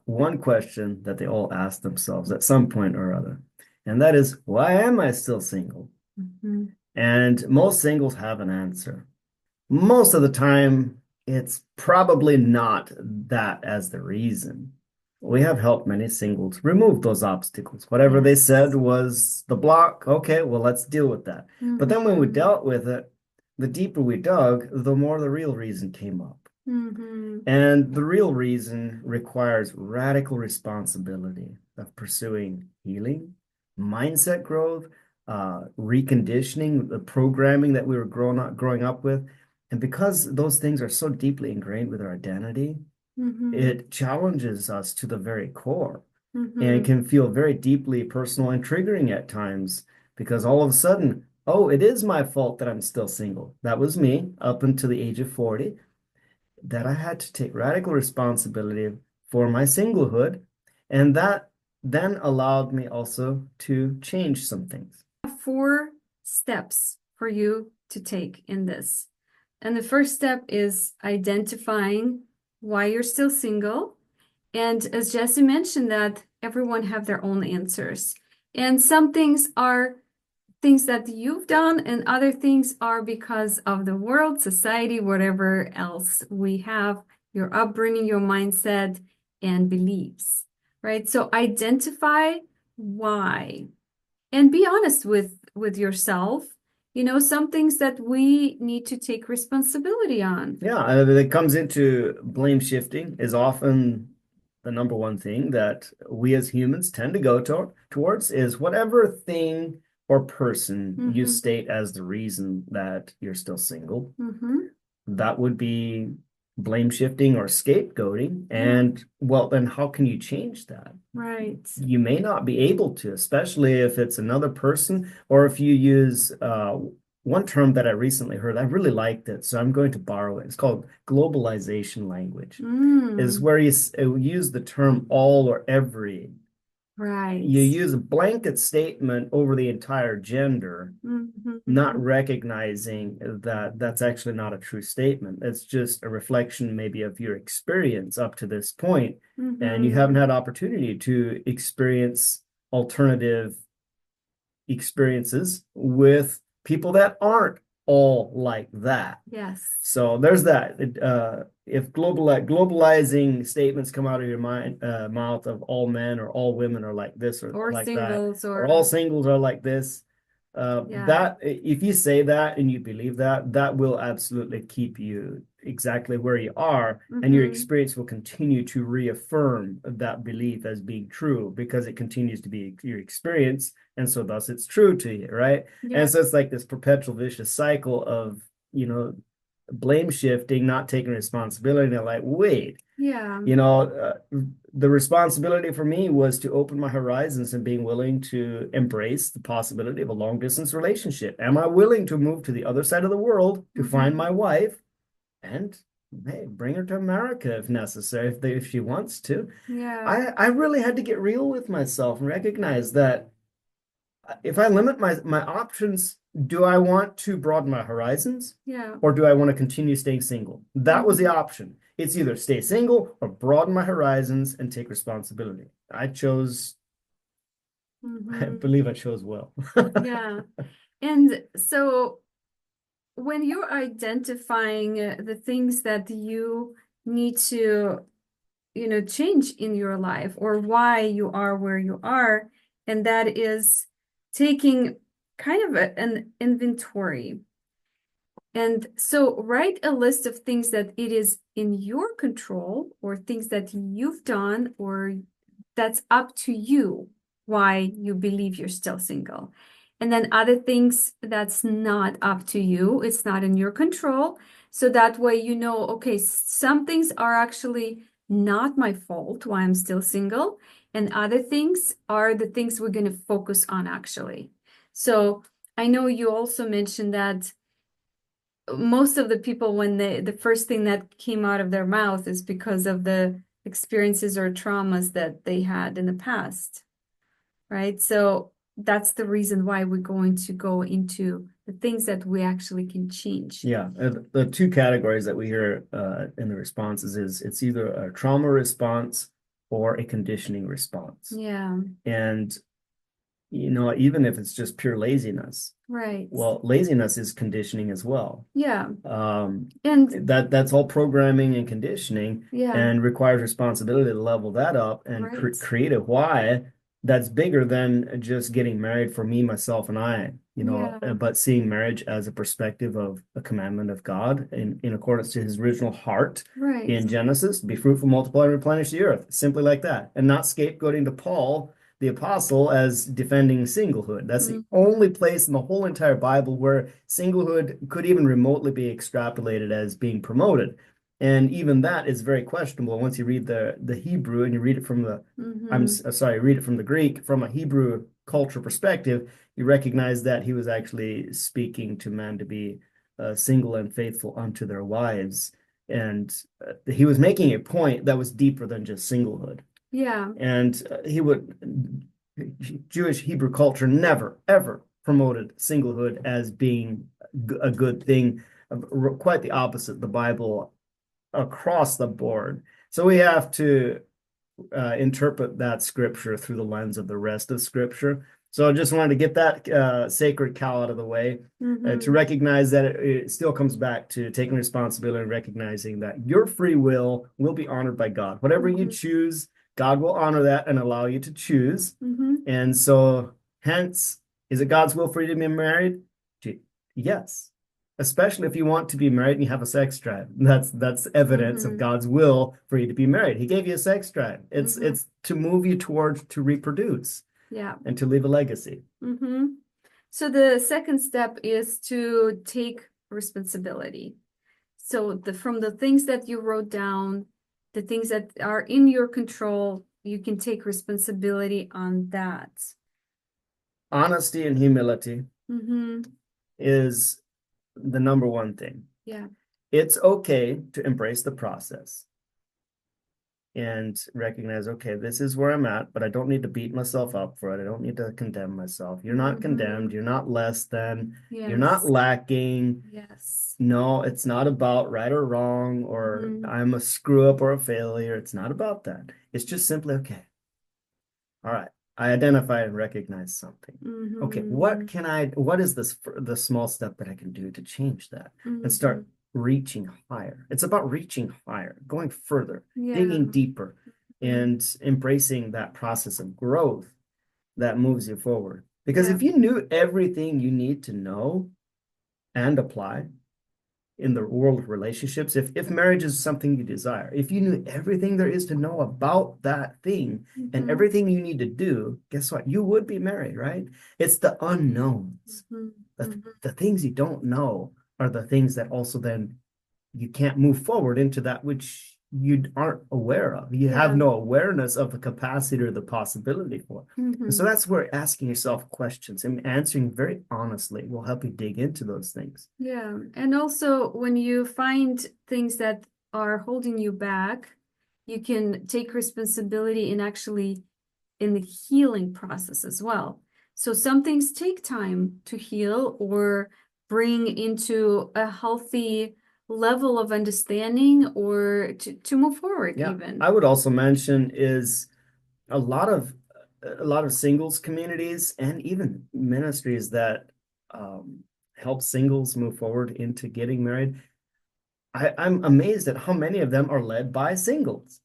one question that they all ask themselves at some point or other. And that is, why am I still single? Mhm. And most singles have an answer. Most of the time, it's probably not that as the reason. We have helped many singles remove those obstacles. Whatever they said Yes. was the block. Okay, well, let's deal with that. But then when we Mm-hmm. dealt with it, the deeper we dug, the more the real reason came up. Mm-hmm. And the real reason requires radical responsibility of pursuing healing, mindset growth, reconditioning, the programming that we were growing up with. And because those things are so deeply ingrained with our identity, Mm-hmm. it challenges us to the very core and Mm-hmm. can feel very deeply personal and triggering at times because all of a sudden, oh, it is my fault that I'm still single. That was me up until the age of 40 that I had to take radical responsibility for my singlehood. And that then allowed me also to change some things. Four steps for you to take in this. And the first step is identifying why you're still single. And as Jesse mentioned, that everyone have their own answers. And some things are things that you've done, and other things are because of the world, society, whatever else we have, your upbringing, your mindset, and beliefs, right? So identify why and be honest with yourself. You know, some things that we need to take responsibility on. Yeah, it comes into blame shifting is often the number one thing that we as humans tend to go towards is whatever thing or person you Mm-hmm. state as the reason that you're still single. Mm-hmm. That would be blame shifting or scapegoating. Yeah, And well, then how can you change that? right. You may not be able to, especially if it's another person or if you use one term that I recently heard. I really liked it, so I'm going to borrow it. It's called globalization language, is Mm, where you use the term all or every. right. You use a blanket statement over the entire gender, not Mm-hmm. recognizing that that's actually not a true statement. It's just a reflection maybe of your experience up to this point, and you Mm-hmm. haven't had opportunity to experience alternative experiences with people that aren't all like that. Yes. So there's that. If globalizing statements come out of your mouth of all men or all women are like this or Or like that, singles or all or singles are like this, yeah. that if you say that and you believe that, that will absolutely keep you exactly where you are, and your Mm-hmm. experience will continue to reaffirm that belief as being true because it continues to be your experience, and so thus it's true to you, right? And Yep. so it's like this perpetual vicious cycle of, you know, blame shifting, not taking responsibility. They're like, wait, Yeah. you know, the responsibility for me was to open my horizons and being willing to embrace the possibility of a long distance relationship. Am I willing to move to the other side of the world to find Mm-hmm. my wife and hey, bring her to America if necessary, if she wants to? Yeah. I really had to get real with myself and recognize that if I limit my options, do I want to broaden my horizons Yeah. or do I want to continue staying single? That was the Mm-hmm. option. It's either stay single or broaden my horizons and take responsibility. I chose, I Mm-hmm. believe I chose well. Yeah. And so when you're identifying the things that you need to, change in your life or why you are where you are, and that is taking kind of an inventory. And so write a list of things that it is in your control or things that you've done or that's up to you why you believe you're still single. And then other things that's not up to you, it's not in your control. So that way you know, okay, some things are actually not my fault why I'm still single, and other things are the things we're going to focus on actually. So I know you also mentioned that most of the people when the first thing that came out of their mouth is because of the experiences or traumas that they had in the past, right? So that's the reason why we're going to go into the things that we actually can change. Yeah, the two categories that we hear in the responses is it's either a trauma response or a conditioning response. Yeah. And, even if it's just pure laziness, Right. well, laziness is conditioning as well. Yeah. And That's all programming and conditioning yeah. and requires responsibility to level that up and Right. create a why that's bigger than just getting married for me, myself, and I, Yeah. but seeing marriage as a perspective of a commandment of God in accordance to his original heart Right. in Genesis, be fruitful, multiply, and replenish the earth, simply like that, and not scapegoating to Paul the apostle as defending singlehood. That's the Mhm. only place in the whole entire Bible where singlehood could even remotely be extrapolated as being promoted. And even that is very questionable once you read the Hebrew and you read it from the sorry, read it from the Greek from a Hebrew culture perspective, you recognize that he was actually speaking to men to be single and faithful unto their wives. And he was making a point that was deeper than just singlehood. Yeah. And Jewish Hebrew culture never, ever promoted singlehood as being a good thing. Quite the opposite, the Bible across the board. So we have to interpret that scripture through the lens of the rest of scripture. So I just wanted to get that sacred cow out of the way to recognize that it still comes back to taking responsibility and recognizing that your free will be honored by God. Whatever you choose, God will honor that and allow you to choose. And so, hence, is it God's will for you to be married? Yes. Especially if you want to be married and you have a sex drive. That's evidence of God's will for you to be married. He gave you a sex drive. It's to move you towards to reproduce Yeah. and to leave a legacy. So the second step is to take responsibility. So from the things that you wrote down, the things that are in your control, you can take responsibility on that. Honesty and humility is the number one thing. Yeah. It's okay to embrace the process and recognize, okay, this is where I'm at, but I don't need to beat myself up for it. I don't need to condemn myself. You're not condemned. You're not less than. You're not Yes. lacking. Yes. No, it's not about right or wrong or I'm a screw up or a failure. It's not about that. It's just simply, okay, all right. I identify and recognize something. Okay, what is the small step that I can do to change that and start reaching higher? It's about reaching higher, going further, digging deeper, and embracing that process of growth that moves you forward. Because if you knew everything you need to know and apply, in the world of relationships, if marriage is something you desire, if you knew everything there is to know about that thing and everything you need to do, guess what? You would be married, right? It's the unknowns. The things you don't know are the things that also then you can't move forward into that which you aren't aware of. You have no awareness of the capacity or the possibility for. And so that's where asking yourself questions and answering very honestly will help you dig into those things. Yeah. And also when you find things that are holding you back, you can take responsibility in actually in the healing process as well. So some things take time to heal or bring into a healthy level of understanding or to move forward even. I would also mention is a lot of singles communities and even ministries that help singles move forward into getting married. I'm amazed at how many of them are led by singles.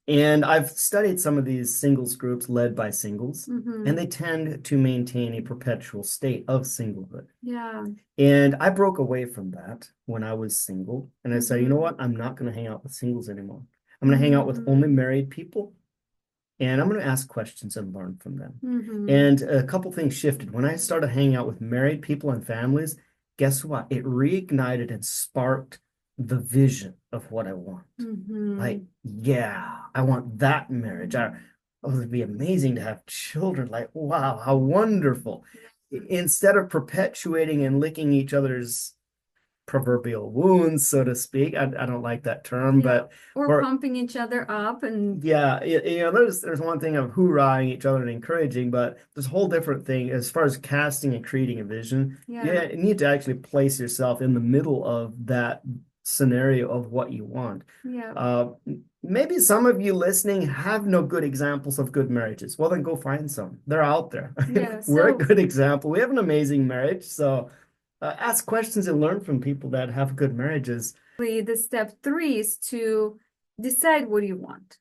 And I've studied some of these singles groups led by singles, and they tend to maintain a perpetual state of singlehood. Yeah. And I broke away from that when I was single. And I said, you know what? I'm not going to hang out with singles anymore. I'm going to hang out with only married people. And I'm going to ask questions and learn from them. And a couple things shifted. When I started hanging out with married people and families, guess what? It reignited and sparked the vision of what I want. Like, yeah, I want that marriage. Oh, it would be amazing to have children. Like, wow, how wonderful. Instead of perpetuating and licking each other's proverbial wounds, so to speak. I don't like that term, but or pumping each other up and there's one thing of hoorahing each other and encouraging, but there's a whole different thing as far as casting and creating a vision. You need to actually place yourself in the middle of that scenario of what you want. Yeah. Uh, Maybe some of you listening have no good examples of good marriages. Well, then go find some. They're out there. Yeah. We're a So good example. We have an amazing marriage. So ask questions and learn from people that have good marriages. the step three is to decide what you want.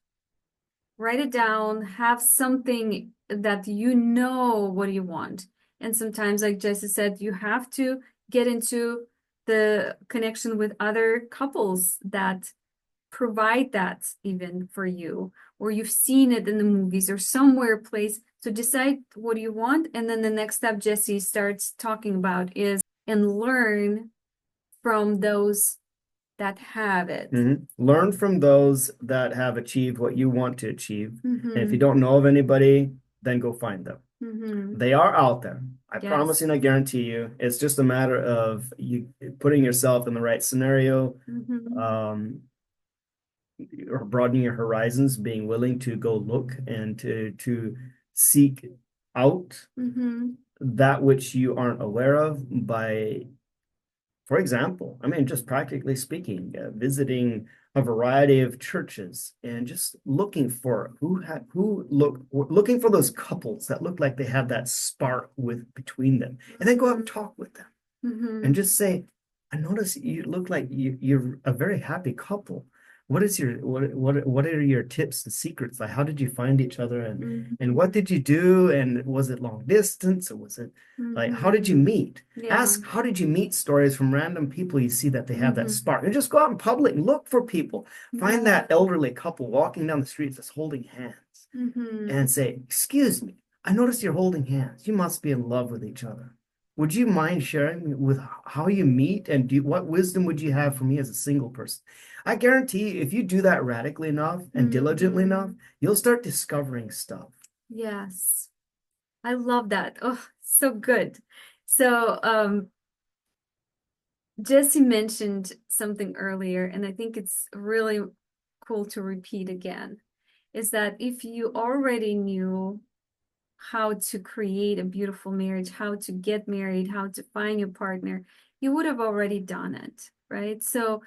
Write it down, have something that you know what you want. And sometimes, like Jesse said, you have to get into the connection with other couples that provide that even for you, or you've seen it in the movies or somewhere place. So decide what you want. And then the next step Jesse starts talking about is and learn from those that have it. Learn from those that have achieved what you want to achieve. And if you Mm-hmm. don't know of anybody, then go find them. Mm-hmm. They are out there. I promise Yes. you and I guarantee you. It's just a matter of you putting yourself in the right scenario, Mm-hmm. or broadening your horizons, being willing to go look and to seek out Mm-hmm. that which you aren't aware of by, for example, I mean, just practically speaking, visiting a variety of churches and just looking for looking for those couples that look like they have that spark with between them, and then go out and talk with them Mm-hmm. and just say, I notice you look like you're a very happy couple. What is your what are your tips and secrets? Like, how did you find each other, and Mm-hmm. what did you do? And was it long distance, or was it like, how did you Mm-hmm. meet? Yeah. Ask, how did you meet stories from random people you see that they have that Mm-hmm. spark, and just go out in public and look for people. Find Yeah. that elderly couple walking down the streets that's holding hands Mm-hmm. and say, excuse me, I noticed you're holding hands. You must be in love with each other. Would you mind sharing with how you meet, and what wisdom would you have for me as a single person? I guarantee you, if you do that radically enough and diligently enough, Mm-hmm. you'll start discovering stuff. Yes. I love that. Oh, so good. So, Jesse mentioned something earlier, and I think it's really cool to repeat again, is that if you already knew how to create a beautiful marriage, how to get married, how to find your partner, you would have already done it, right? So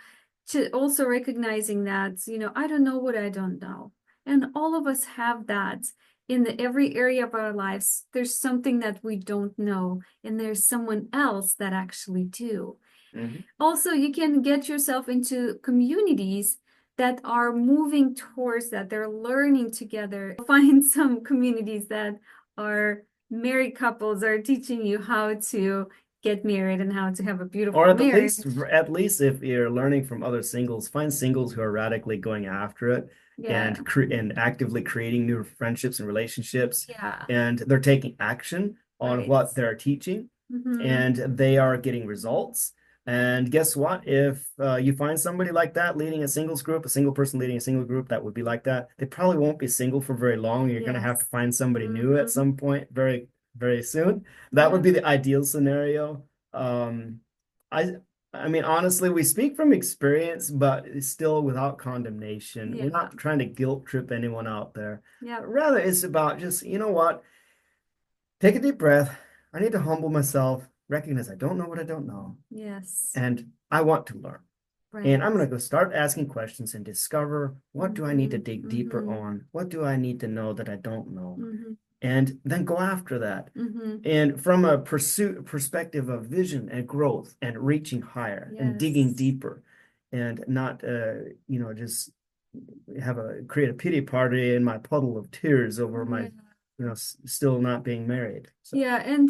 to also recognizing that, I don't know what I don't know. And all of us have that in every area of our lives. There's something that we don't know, and there's someone else that actually do. Mhm. Also, you can get yourself into communities that are moving towards that. They're learning together. Find some communities that are married couples are teaching you how to get married and how to have a Or beautiful marriage. at least if you're learning from other singles, find singles who are radically going after it Yeah. and actively creating new friendships and relationships, Yeah. and they're taking action on Right. what they're teaching, Mm-hmm. and they are getting results. And guess what? If you find somebody like that leading a singles group, a single person leading a single group that would be like that, they probably won't be single for very long. You're going to have to Yes. find somebody new at Mm-hmm. some point very, very soon. That would Yeah. be the ideal scenario. Um, I I mean, honestly, we speak from experience, but it's still without condemnation. We're Yeah. not trying to guilt trip anyone out there. Yeah. Rather, it's about just, you know what? Take a deep breath. I need to humble myself, recognize I don't know what I don't know, Yes. and I want to learn. And Right. I'm going to go start asking questions and discover, what do I need to Mm-hmm. dig deeper Mm-hmm. on? What do I need to know that I don't know? Mm-hmm. And then go after that. Mm-hmm. And from a perspective of vision and growth and reaching higher and digging Yes. deeper, and not just create a pity party in my puddle of tears over my Yeah. still not being married. So Yeah, and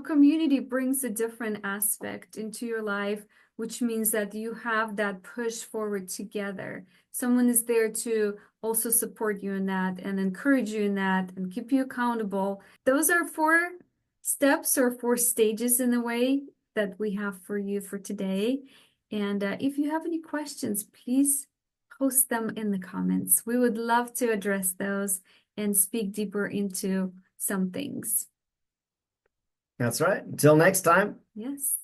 community brings a different aspect into your life, which means that you have that push forward together. Someone is there to also support you in that and encourage you in that and keep you accountable. Those are 4 steps or 4 stages in a way that we have for you for today. And if you have any questions, please post them in the comments. We would love to address those and speak deeper into some things. that's right. Until next time. Yes.